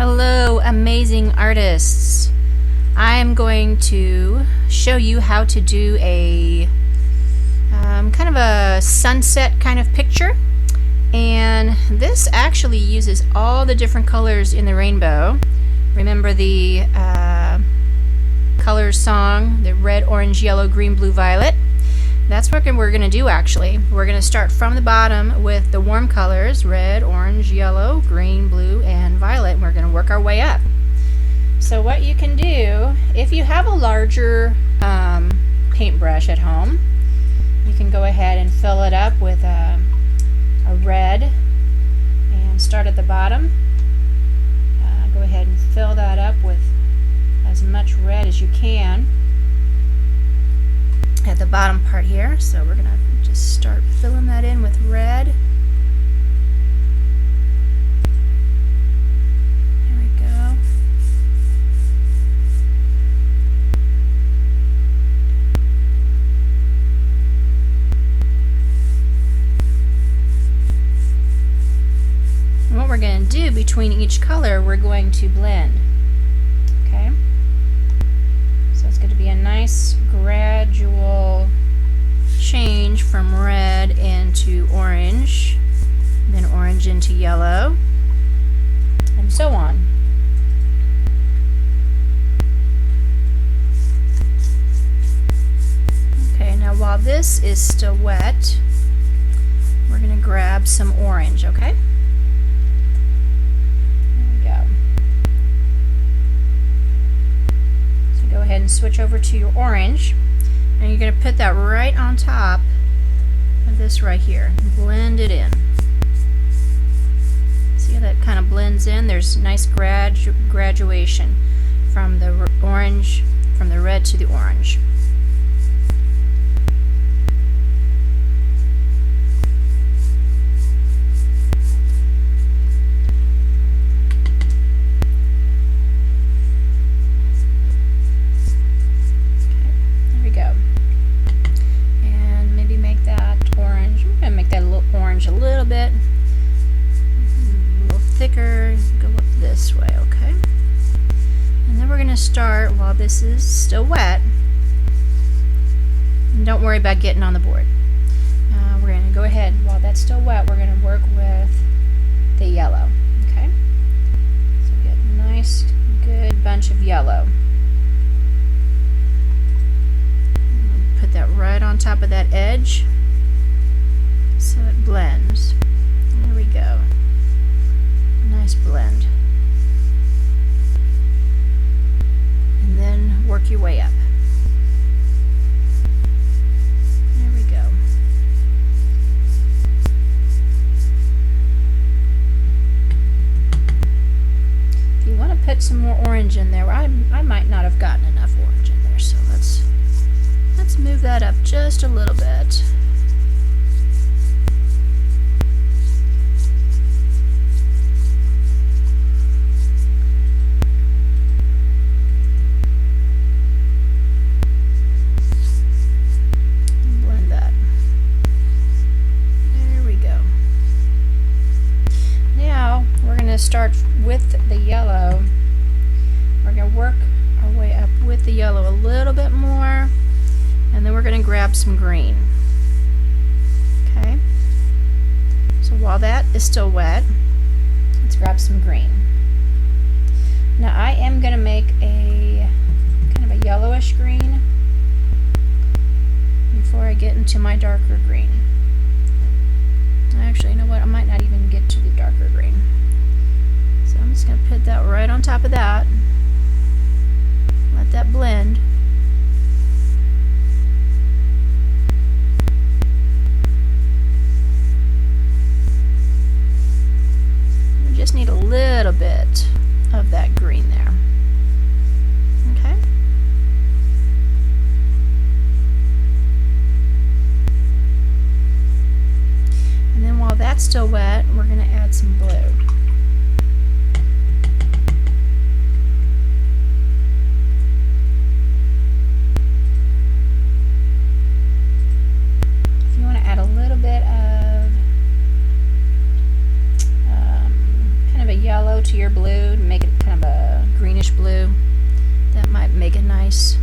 Hello, amazing artists. I'm going to show you how to do a kind of a sunset kind of picture, and this actually uses all the different colors in the rainbow. Remember the colors song, the red, orange, yellow, green, blue, violet? That's what we're going to do actually. We're going to start from the bottom with the warm colors, red, orange, yellow, green, blue, and violet, and we're going to work our way up. So what you can do, if you have a larger paintbrush at home, you can go ahead and fill it up with a red and start at the bottom. Go ahead and fill that up with as much red as you can at the bottom part here. So we're gonna just start filling that in with red. There we go. And what we're going to do between each color, we're going to blend. Okay? So it's going to be a nice gradual change from red into orange, then orange into yellow, and so on. Okay, now while this is still wet, we're going to grab some orange, okay? Go ahead and switch over to your orange, and you're going to put that right on top of this right here. Blend it in. See how that kind of blends in? There's nice graduation from the orange, from the red to the orange. A little bit, a little thicker, go up this way, okay? And then we're going to start, while this is still wet, and don't worry about getting on the board. We're going to go ahead, while that's still wet, we're going to work with the yellow, okay? So get a nice, good bunch of yellow. Put that right on top of that edge, so it blends. There we go. Nice blend. And then work your way up. There we go. If you want to put some more orange in there, I might not have gotten enough orange in there, so let's move that up just a little bit. Start with the yellow. We're going to work our way up with the yellow a little bit more, and then we're going to grab some green. Okay, so while that is still wet, let's grab some green. Now I am going to make a kind of a yellowish green before I get into my darker green. Actually, you know what, I might not even get to the darker green. So I'm just going to put that right on top of that. Let that blend. We just need a little bit of that green there. Okay? And then while that's still wet, we're going to add some blue. A little bit of kind of a yellow yellow to your blue, make it kind of a greenish blue. That might make a nice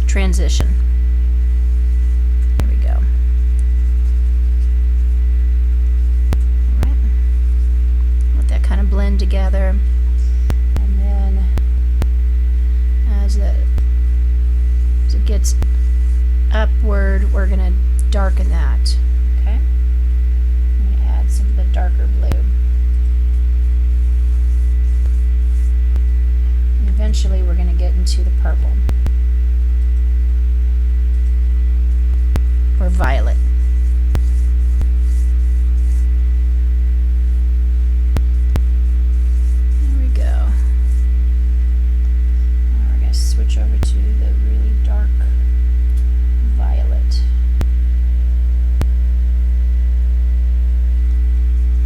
transition. There we go. Alright. Let that kind of blend together. And then as it gets upward, we're going to darken that. Okay? I'm going to add some of the darker blue. And eventually we're going to get into the purple. Or violet. There we go. Now we're going to switch over to the really dark violet.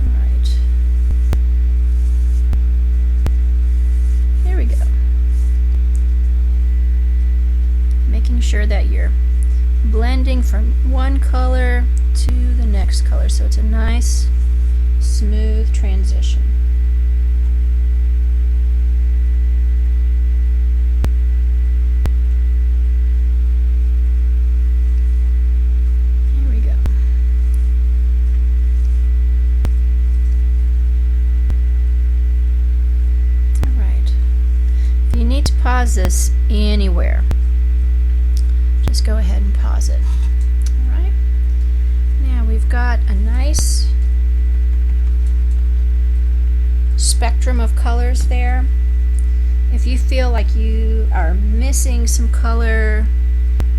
Alright. There we go. Making sure that you're blending from one color to the next color, so it's a nice smooth transition. Here we go. Alright. If you need to pause this anywhere, just go ahead and pause it. Alright. Now we've got a nice spectrum of colors there. If you feel like you are missing some color,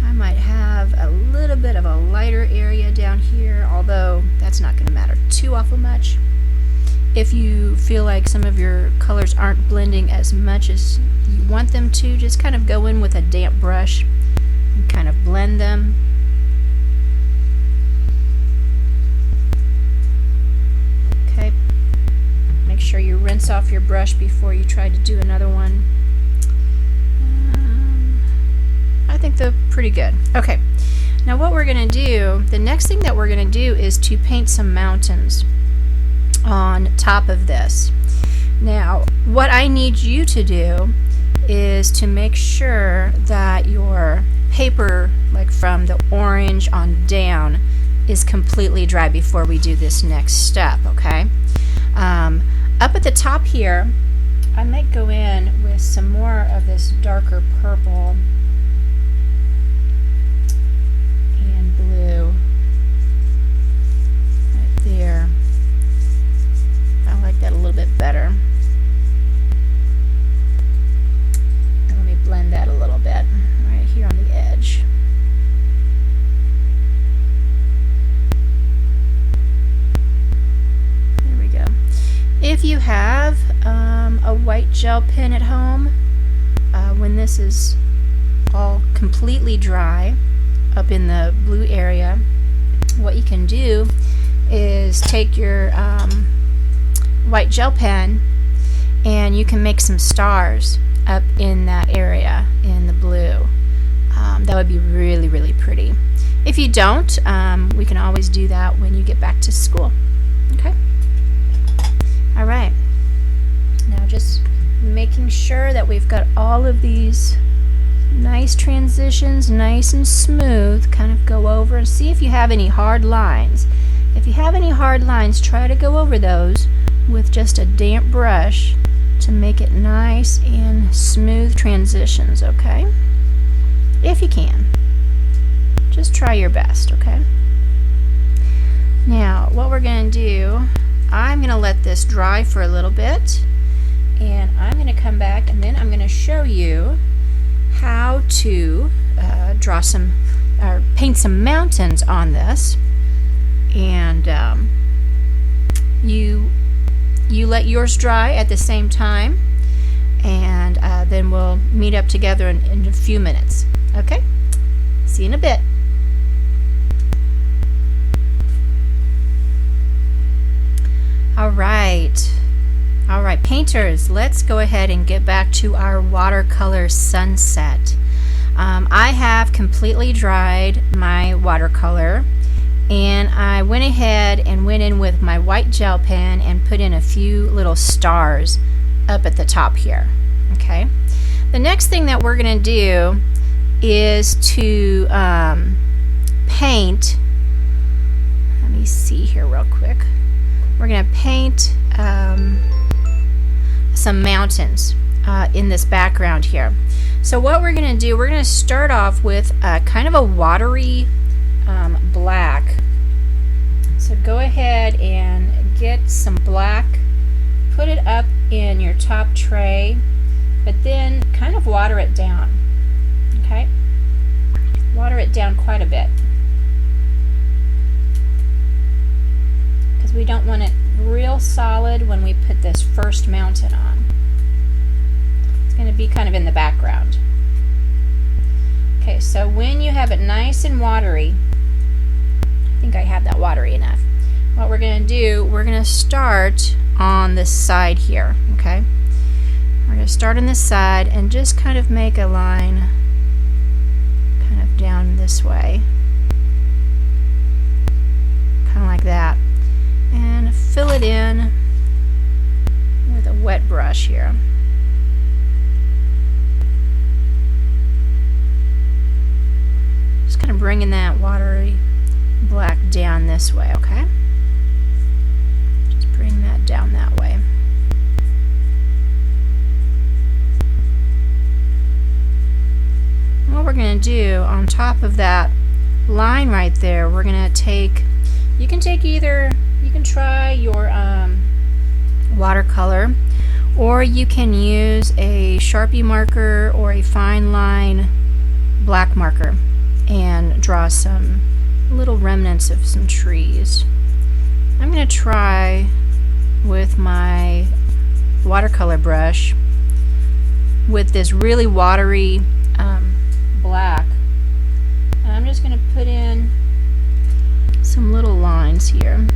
I might have a little bit of a lighter area down here, although that's not going to matter too awful much. If you feel like some of your colors aren't blending as much as you want them to, just kind of go in with a damp brush and kind of blend them. Okay, make sure you rinse off your brush before you try to do another one. I think they're pretty good. Okay, now what we're going to do, the next thing that we're going to do is to paint some mountains on top of this. Now, what I need you to do is to make sure that your paper, like from the orange on down, is completely dry before we do this next step, okay? Up at the top here, I might go in with some more of this darker purple and blue right there. I like that a little bit better. And let me blend that a little bit right here on the edge. There we go. If you have a white gel pen at home, when this is all completely dry up in the blue area, what you can do is take your white gel pen and you can make some stars up in that area in the blue. That would be really, really pretty. If you don't, we can always do that when you get back to school. Okay? Alright. Now just making sure that we've got all of these nice transitions, nice and smooth. Kind of go over and see if you have any hard lines. If you have any hard lines, try to go over those with just a damp brush to make it nice and smooth transitions, okay? If you can. Just try your best, okay? Now, what we're going to do, I'm going to let this dry for a little bit, and I'm going to come back and then I'm going to show you how to draw some, or paint some mountains on this. And you let yours dry at the same time, and then we'll meet up together in a few minutes. Okay? See you in a bit. Alright, painters, let's go ahead and get back to our watercolor sunset. I have completely dried my watercolor, and I went ahead and went in with my white gel pen and put in a few little stars up at the top here. Okay. The next thing that we're going to do is to paint. Let me see here real quick. We're going to paint some mountains in this background here. So what we're going to do, we're going to start off with kind of a watery black. So go ahead and get some black, put it up in your top tray, but then kind of water it down. Okay? Water it down quite a bit, because we don't want it real solid when we put this first mountain on. It's going to be kind of in the background. Okay, so when you have it nice and watery, I think I have that watery enough. What we're going to do, we're going to start on this side here. Okay, we're going to start on this side and just kind of make a line kind of down this way, kind of like that, and fill it in with a wet brush here. Just kind of bringing that watery black down this way, okay? Just bring that down that way. And what we're going to do on top of that line right there, we're going to take, you can try your watercolor, or you can use a Sharpie marker or a fine line black marker and draw some little remnants of some trees. I'm going to try with my watercolor brush with this really watery black, and I'm just going to put in some little lines here.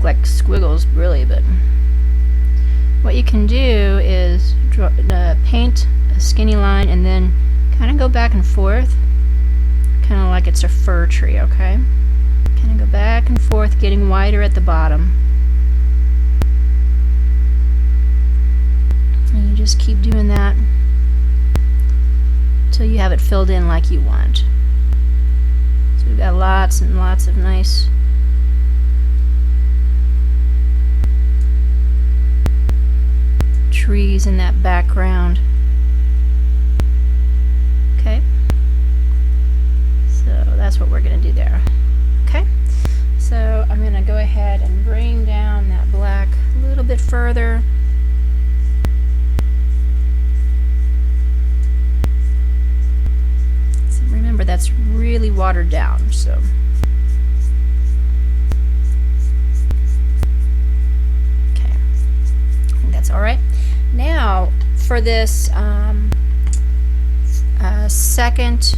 Like squiggles really, but what you can do is paint a skinny line and then kind of go back and forth, kind of like it's a fir tree, okay? Kind of go back and forth, getting wider at the bottom. And you just keep doing that until you have it filled in like you want. So we've got lots and lots of nice trees in that background. Okay, so that's what we're going to do there. Okay, so I'm going to go ahead and bring down that black a little bit further. So remember, that's really watered down, so okay, I think that's all right. Now for this second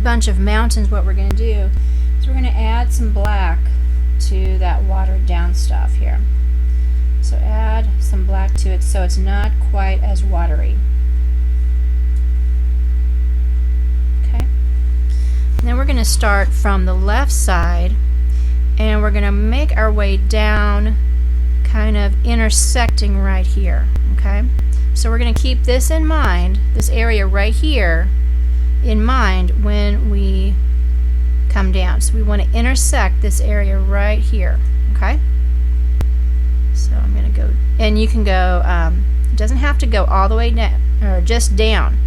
bunch of mountains, what we're going to do is we're going to add some black to that watered down stuff here. So add some black to it so it's not quite as watery. Okay. And then we're going to start from the left side, and we're going to make our way down, kind of intersecting right here. Okay, so we're going to keep this in mind, this area right here in mind when we come down. So we want to intersect this area right here. Okay, so I'm going to go, and you can go, it doesn't have to go all the way down or just down.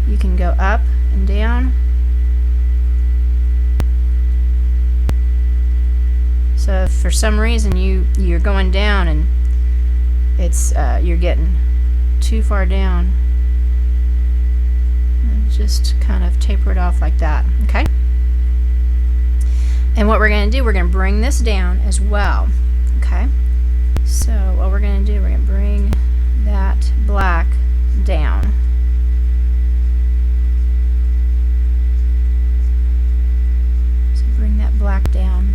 You can go up and down. So if for some reason you're going down and it's you're getting too far down, just kind of taper it off like that. Okay. And what we're going to do, we're going to bring this down as well. Okay. So what we're going to do, we're going to bring that black down. So bring that black down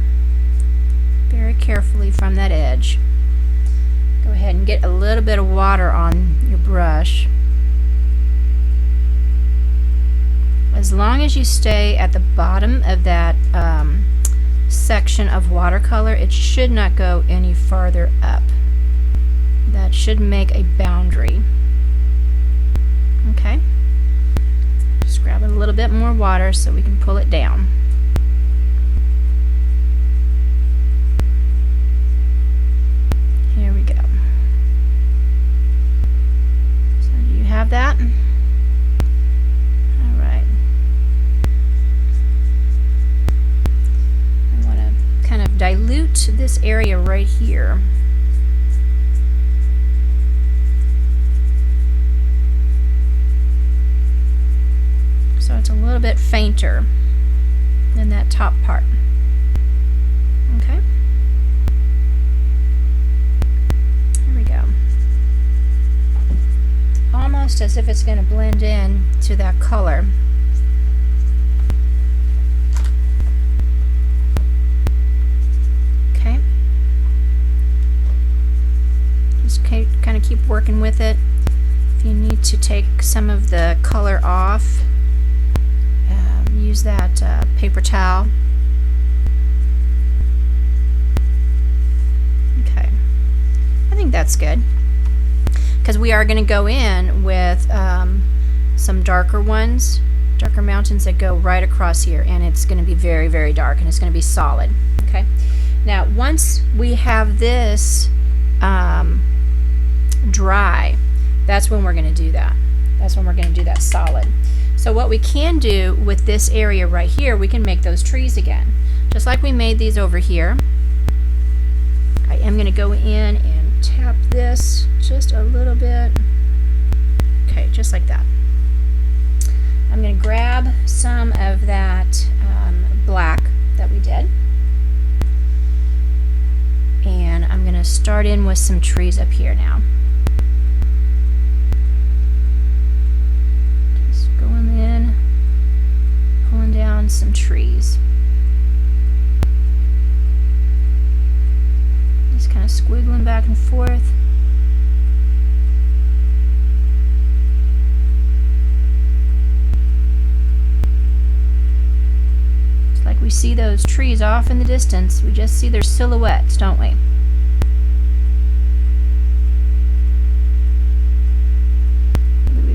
very carefully from that edge. Go ahead and get a little bit of water on your brush. As long as you stay at the bottom of that section of watercolor, it should not go any farther up. That should make a boundary. Okay? Just grab a little bit more water so we can pull it down. Here we go. So do you have that? All right. I want to kind of dilute this area right here. So it's a little bit fainter than that top part. Okay. Here we go. Almost as if it's going to blend in to that color. Okay. Just kind of keep working with it. If you need to take some of the color off, use that paper towel. Okay, I think that's good, because we are going to go in with some darker ones, darker mountains that go right across here, and it's going to be very, very dark, and it's going to be solid. Okay, now once we have this dry, that's when we're going to do that. That's when we're going to do that solid. So what we can do with this area right here, we can make those trees again. Just like we made these over here. I am going to go in and tap this just a little bit. Okay, just like that. I'm going to grab some of that black that we did. And I'm going to start in with some trees up here now. Going in, pulling down some trees. Just kind of squiggling back and forth. It's like we see those trees off in the distance. We just see their silhouettes, don't we?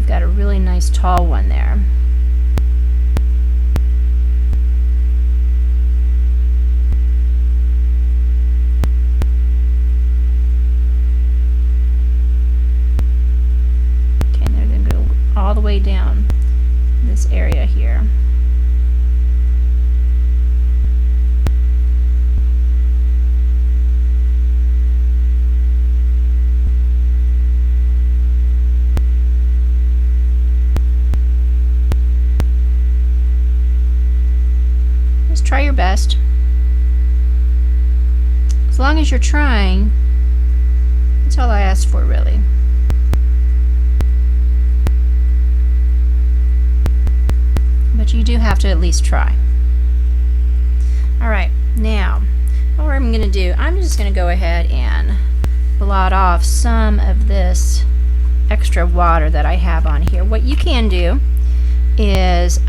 Got a really nice tall one there. Okay, and they're going to go all the way down this area here. Try your best. As long as you're trying, that's all I ask for, really. But you do have to at least try. Alright, now, what I'm going to do, I'm just going to go ahead and blot off some of this extra water that I have on here. What you can do is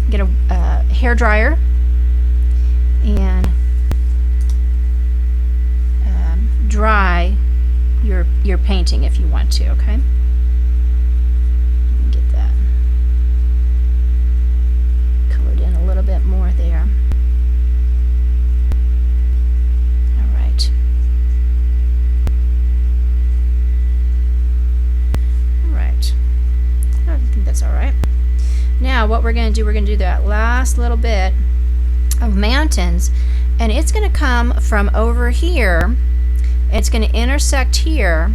get a hair dryer and dry your painting if you want to. Okay, get that colored in a little bit more there. All right. All right. I think that's all right. Now what we're going to do, we're going to do that last little bit of mountains, and it's going to come from over here, it's going to intersect here,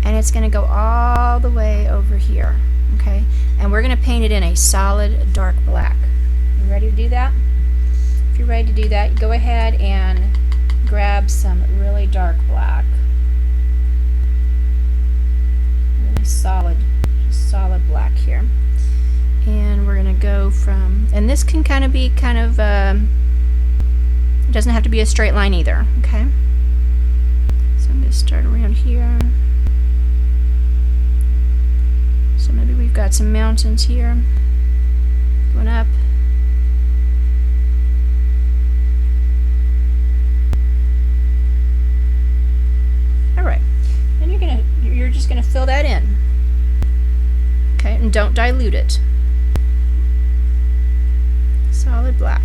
and it's going to go all the way over here. Okay, and we're going to paint it in a solid dark black. You ready to do that? If you're ready to do that, go ahead and grab some really dark black, really solid, just solid black here. And we're going to go from, and this can kind of be it doesn't have to be a straight line either, okay? So I'm going to start around here. So maybe we've got some mountains here going up. Alright, and you're just gonna fill that in. Okay, and don't dilute it. Solid black.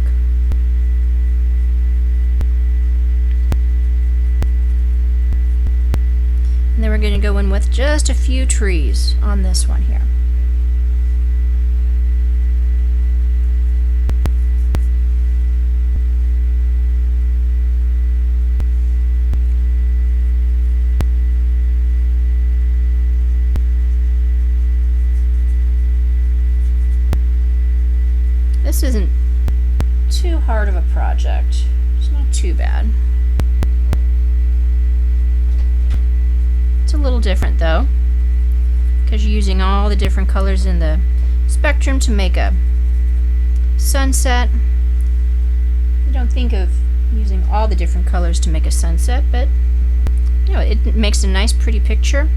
And then we're going to go in with just a few trees on this one here. This isn't too hard of a project. It's not too bad. It's a little different though, because you're using all the different colors in the spectrum to make a sunset. You don't think of using all the different colors to make a sunset, but you know, it makes a nice pretty picture.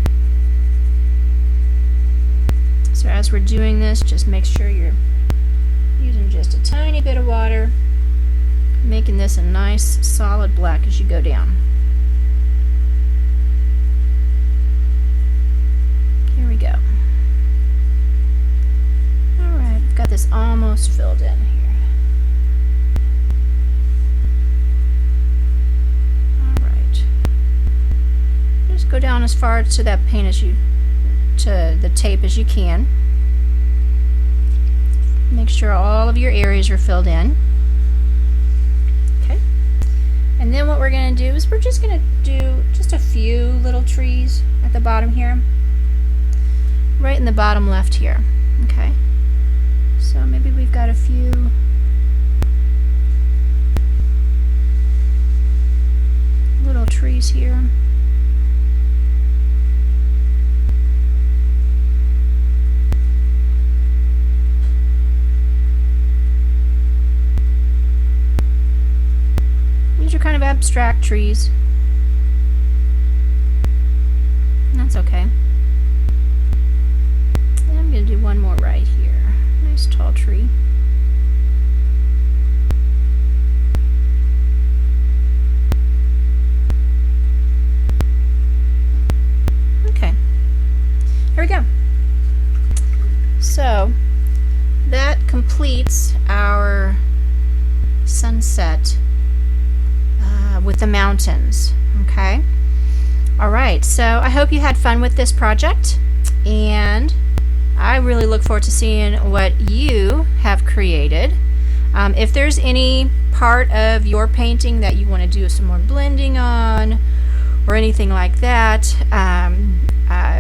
So as we're doing this, just make sure you're using just a tiny bit of water, making this a nice solid black as you go down. Here we go. Alright, I've got this almost filled in here. Alright. Just go down as far to that paint to the tape as you can. Make sure all of your areas are filled in. Okay. And then what we're going to do is we're just going to do just a few little trees at the bottom here. Right in the bottom left here. Okay. So maybe we've got a few little trees here. These are kind of abstract trees. That's okay. And I'm going to do one more right here. Nice tall tree. Okay. Here we go. So that completes our sunset with the mountains. Okay. Alright, so I hope you had fun with this project, and I really look forward to seeing what you have created. If there's any part of your painting that you want to do some more blending on or anything like that,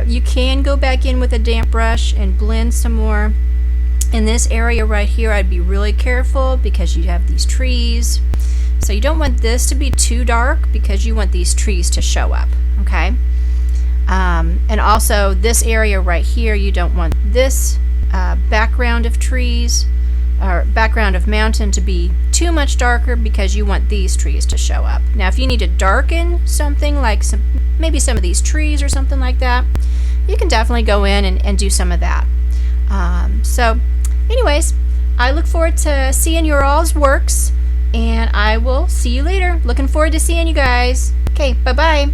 you can go back in with a damp brush and blend some more. In this area right here, I'd be really careful because you have these trees. So you don't want this to be too dark because you want these trees to show up, okay? And also this area right here, you don't want this background of trees or background of mountain to be too much darker because you want these trees to show up. Now if you need to darken something like maybe some of these trees or something like that, you can definitely go in and do some of that. So anyways, I look forward to seeing your all's works, and I will see you later. Looking forward to seeing you guys. Okay, bye-bye.